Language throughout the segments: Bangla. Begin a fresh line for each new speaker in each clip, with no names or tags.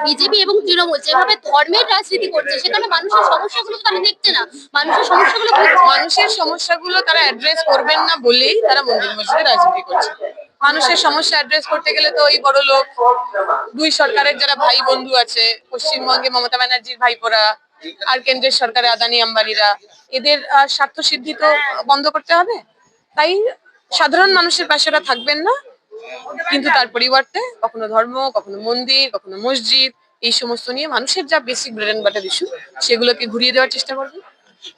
বিজেপি এবং তৃণমূল যেভাবে ধর্মের রাজনীতি করছে সেখানে মানুষের সমস্যাগুলো তো তারা দেখছে না, মানুষের সমস্যাগুলো
মানুষের সমস্যাগুলো তারা অ্যাড্রেস করবেন না বলেই তারা মন্দির মসজিদে রাজনীতি করছে। মানুষের সমস্যা অ্যাড্রেস করতে গেলে তো ওই বড় লোক দুই সরকারের যারা ভাই বন্ধু আছে, পশ্চিমবঙ্গে মমতা ব্যানার্জির ভাইপোরা আর কেন্দ্রের সরকারে আদানি আম্বানিরা, এদের স্বার্থ সিদ্ধি তো বন্ধ করতে হবে। তাই সাধারণ মানুষের পাশে ওরা থাকবেন না, কিন্তু তার পরিবর্তে কখনো ধর্ম, কখনো মন্দির, কখনো মসজিদ, এই সমস্ত নিয়ে মানুষের যা basic bread and butter issue সেগুলোকে ঘুরিয়ে দেওয়ার চেষ্টা করবে।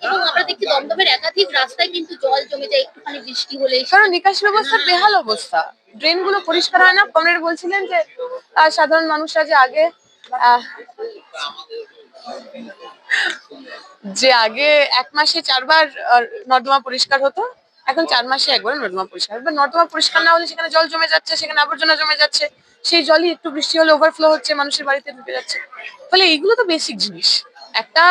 এবং আমরা দেখি দমদমের একাধিক রাস্তায় কিন্তু জল জমে যায় একটুখানি বৃষ্টি হলে।
কারণ নিকাশি ব্যবস্থার বেহাল অবস্থা, ড্রেন গুলো পরিষ্কার হয় না। কমরেড বলছিলেন যে সাধারণ মানুষরা যে আগে 1 মাসে 4 বার নর্দমা পরিষ্কার হতো, এখন 4 মাসে একবার নর্দমা পরিষ্কার। এবার নর্দমা পরিষ্কার না হলে সেখানে জল জমে যাচ্ছে, সেখানে আবর্জনা জমে যাচ্ছে, সেই জলই একটু বৃষ্টি হলে ওভারফ্লো হচ্ছে, মানুষের বাড়িতে ঢুকে যাচ্ছে। ফলে এইগুলো তো বেসিক জিনিস। একটা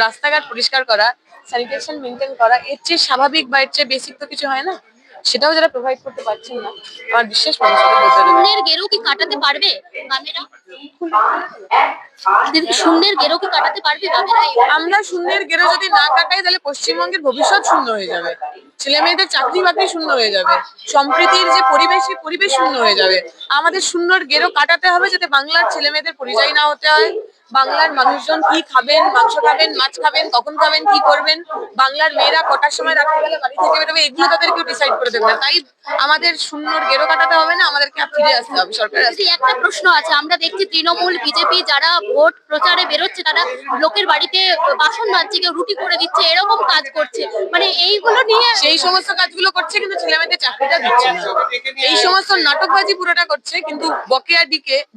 রাস্তাঘাট পরিষ্কার করা, স্যানিটেশন মেনটেন করা, এর চেয়ে স্বাভাবিক বা এর চেয়ে বেসিক তো কিছু হয় না। সেটাও যারা প্রোভাইড করতে পারছেন না, আমার বিশ্বাস
শূন্যের গেরো কি কাটাতে পারবে বামেরা? শূন্যের গেরো কি কাটাতে পারবে বামেরা?
আমরা শূন্যের গেরো যদি না কাটাই তাহলে পশ্চিমবঙ্গের ভবিষ্যৎ শূন্য হয়ে যাবে, ছেলে মেয়েদের চাকরি বাকরি শূন্য হয়ে যাবে, সম্প্রীতির যে পরিবেশ সেই পরিবেশ শূন্য হয়ে যাবে। আমাদের শূন্যর গেরো কাটাতে হবে যাতে বাংলার ছেলে মেয়েদের পরিযায়ী না হতে হয়, বাংলার মানুষজন কি খাবেন, মাংস খাবেন, মাছ খাবেন, কখন খাবেন, কি করবেন, বাংলার মেয়েরা কটার সময় রাত্রিবেলা বাড়ি থেকে বেরোবে, এগুলো তাদের কেউ ডিসাইড করে দেবে না। তাই আমাদের শূন্যর গেরো কাটাতে হবে না, আমাদেরকে ফিরে আসতে হবে সরকারের।
একটা প্রশ্ন আছে, আমরা দেখছি তৃণমূল বিজেপি যারা ভোট প্রচারে বেরোচ্ছে তারা লোকের বাড়িতে বাসন মাজছে, কেউ রুটি করে দিচ্ছে, এরকম কাজ করছে, মানে এইগুলো নিয়ে
সেই সমস্ত কাজগুলো করছে কিন্তু ছেলে মেয়েদের চাকরিটা দিচ্ছে না। এই সমস্ত নাটকবাজি পুরোটা করছে, কিন্তু বকেয়া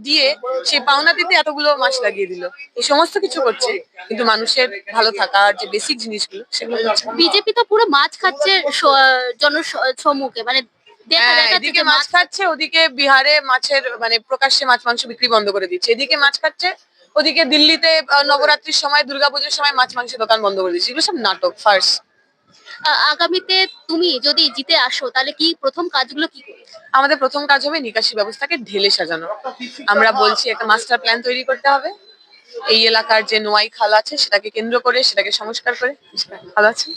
দিয়ে সেই পাওনা দিতে এতগুলো মাস লাগিয়ে দিল। এই সমস্ত কিছু করছে কিন্তু মানুষের ভালো থাকার যে বেসিক জিনিসগুলো সেগুলো করছে।
বিজেপি তো পুরো মাছ খাচ্ছে জনসম্মুখে, মানে
এদিকে মাছ খাচ্ছে, ওদিকে বিহারে মাছের মানে প্রকাশ্যে মাছ মাংস বিক্রি বন্ধ করে দিচ্ছে। এদিকে মাছ খাচ্ছে, ওদিকে দিল্লিতে নবরাত্রির সময়, দুর্গাপুজোর সময় মাছ মাংসের দোকান বন্ধ করে দিচ্ছে। এগুলো সব নাটক, ফার্স।
আগামীতে তুমি যদি জিতে আসো তাহলে কি প্রথম কাজগুলো কি করবে?
আমাদের প্রথম কাজ হবে নিকাশি ব্যবস্থাকে ঢেলে সাজানো। আমরা বলছি একটা মাস্টার প্ল্যান তৈরি করতে হবে। এই এলাকার যে নোয়াই খাল আছে সেটাকে কেন্দ্র করে সেটাকে সংস্কার করে, খাল আছে,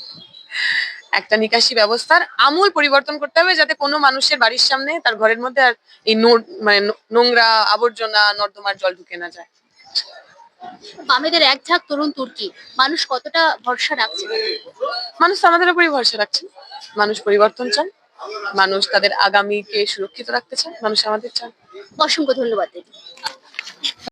একটা নিকাশি ব্যবস্থার আমূল পরিবর্তন করতে হবে যাতে কোনো মানুষের বাড়ির সামনে তার ঘরের মধ্যে আর এই মানে নোংরা আবর্জনা নর্দমার জল ঢুকে না যায়।
বামেদের এক ঝাঁক তরুণ তুর্কি, মানুষ কতটা ভরসা রাখছে?
মানুষ আমাদের উপরই ভরসা রাখছেন। মানুষ পরিবর্তন চান, মানুষ তাদের আগামীকে সুরক্ষিত রাখতে চান, মানুষ আমাদের চান।
অসংখ্য ধন্যবাদ দিদি।